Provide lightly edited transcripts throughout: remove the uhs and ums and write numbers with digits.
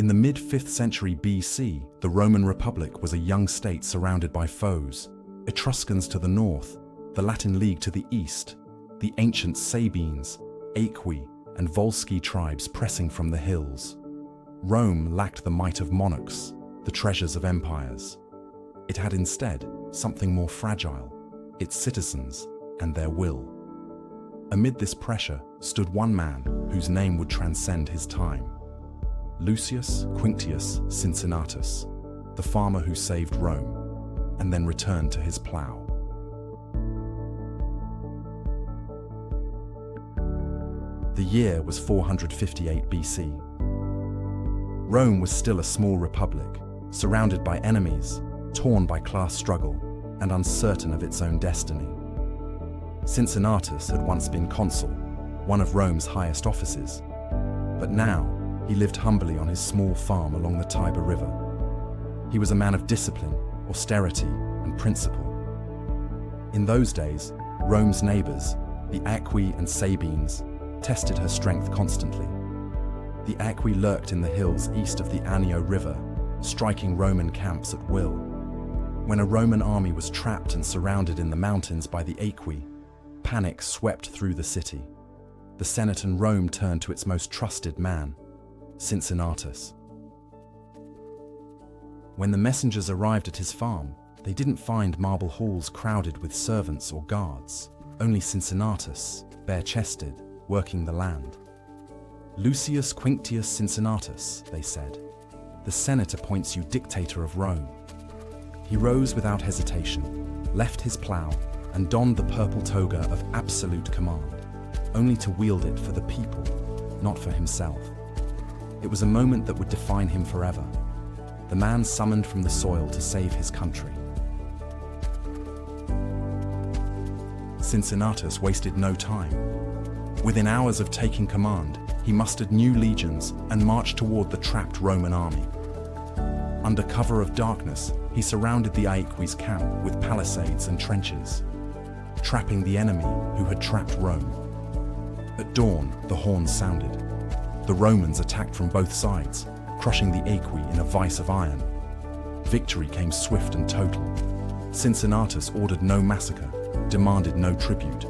In the mid-5th century BC, the Roman Republic was a young state surrounded by foes: Etruscans to the north, the Latin League to the east, the ancient Sabines, Aequi, and Volsci tribes pressing from the hills. Rome lacked the might of monarchs, the treasures of empires. It had instead something more fragile: its citizens and their will. Amid this pressure stood one man whose name would transcend his time: Lucius Quinctius Cincinnatus, the farmer who saved Rome and then returned to his plough. The year was 458 BC. Rome was still a small republic, surrounded by enemies, torn by class struggle, and uncertain of its own destiny. Cincinnatus had once been consul, one of Rome's highest offices, but now he lived humbly on his small farm along the Tiber River. He was a man of discipline, austerity, and principle. In those days, Rome's neighbors, the Aequi and Sabines, tested her strength constantly. The Aequi lurked in the hills east of the Anio River, striking Roman camps at will. When a Roman army was trapped and surrounded in the mountains by the Aequi, panic swept through the city. The Senate and Rome turned to its most trusted man, Cincinnatus. When the messengers arrived at his farm, they didn't find marble halls crowded with servants or guards, only Cincinnatus, bare-chested, working the land. "Lucius Quinctius Cincinnatus," they said. "The Senate appoints you Dictator of Rome." He rose without hesitation, left his plough, and donned the purple toga of absolute command, only to wield it for the people, not for himself. It was a moment that would define him forever, the man summoned from the soil to save his country. Cincinnatus wasted no time. Within hours of taking command, he mustered new legions and marched toward the trapped Roman army. Under cover of darkness, he surrounded the Aequi's camp with palisades and trenches, trapping the enemy who had trapped Rome. At dawn, the horns sounded. The Romans attacked from both sides, crushing the Aequi in a vice of iron. Victory came swift and total. Cincinnatus ordered no massacre, demanded no tribute.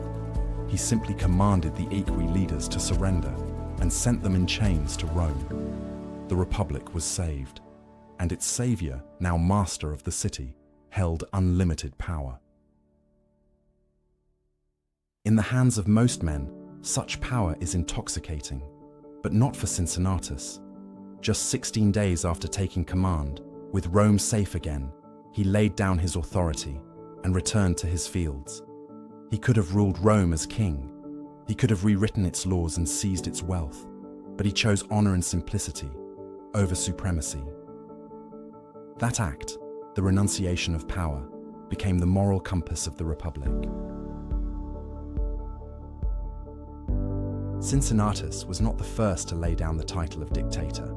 He simply commanded the Aequi leaders to surrender and sent them in chains to Rome. The Republic was saved, and its savior, now master of the city, held unlimited power. In the hands of most men, such power is intoxicating, but not for Cincinnatus. Just 16 days after taking command, with Rome safe again, he laid down his authority and returned to his fields. He could have ruled Rome as king. He could have rewritten its laws and seized its wealth, but he chose honor and simplicity over supremacy. That act, the renunciation of power, became the moral compass of the Republic. Cincinnatus was not the first to lay down the title of dictator.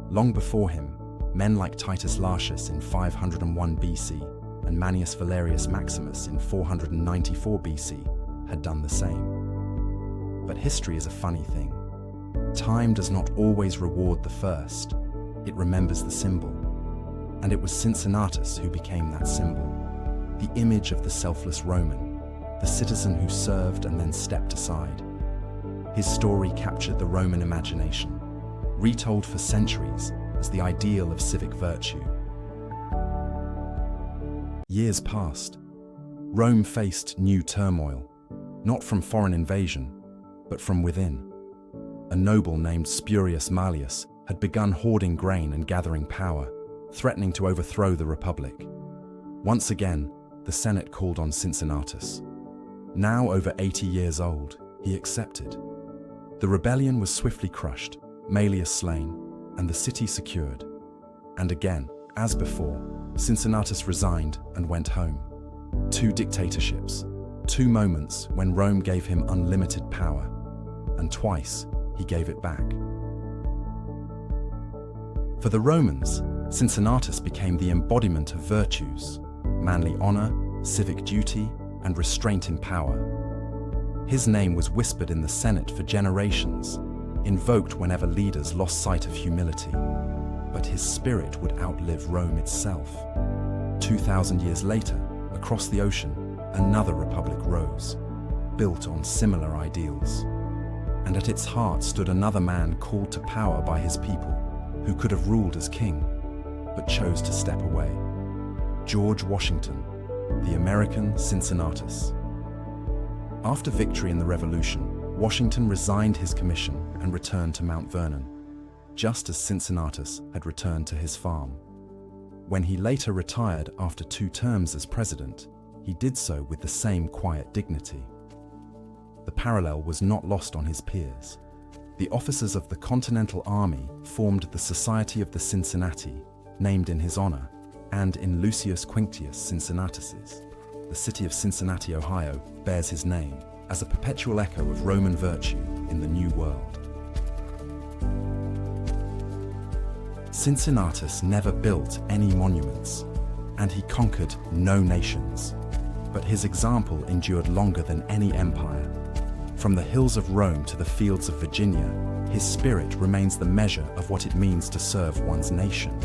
Long before him, men like Titus Lartius in 501 BC and Manius Valerius Maximus in 494 BC had done the same. But history is a funny thing. Time does not always reward the first, it remembers the symbol. And it was Cincinnatus who became that symbol, the image of the selfless Roman, the citizen who served and then stepped aside. His story captured the Roman imagination, retold for centuries as the ideal of civic virtue. Years passed. Rome faced new turmoil, not from foreign invasion, but from within. A noble named Spurius Mallius had begun hoarding grain and gathering power, threatening to overthrow the Republic. Once again, the Senate called on Cincinnatus. Now over 80 years old, he accepted. The rebellion was swiftly crushed, Mallius slain, and the city secured. And again, as before, Cincinnatus resigned and went home. 2 dictatorships, 2 moments when Rome gave him unlimited power, and twice he gave it back. For the Romans, Cincinnatus became the embodiment of virtues: manly honor, civic duty, and restraint in power. His name was whispered in the Senate for generations, invoked whenever leaders lost sight of humility. But his spirit would outlive Rome itself. 2,000 years later, across the ocean, another republic rose, built on similar ideals. And at its heart stood another man called to power by his people, who could have ruled as king, but chose to step away. George Washington, the American Cincinnatus. After victory in the Revolution, Washington resigned his commission and returned to Mount Vernon, just as Cincinnatus had returned to his farm. When he later retired after 2 terms as president, he did so with the same quiet dignity. The parallel was not lost on his peers. The officers of the Continental Army formed the Society of the Cincinnati, named in his honor, and in Lucius Quinctius Cincinnatus's. The city of Cincinnati, Ohio, bears his name as a perpetual echo of Roman virtue in the New World. Cincinnatus never built any monuments, and he conquered no nations, but his example endured longer than any empire. From the hills of Rome to the fields of Virginia, his spirit remains the measure of what it means to serve one's nation.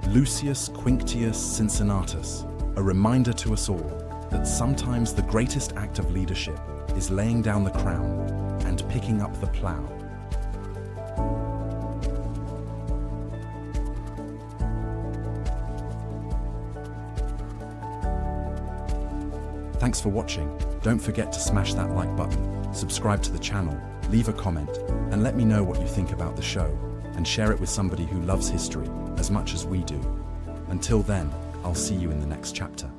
Lucius Quinctius Cincinnatus, a reminder to us all that sometimes the greatest act of leadership is laying down the crown and picking up the plow. Thanks for watching. Don't forget to smash that like button, subscribe to the channel, leave a comment, and let me know what you think about the show, and share it with somebody who loves history as much as we do. Until then, I'll see you in the next chapter.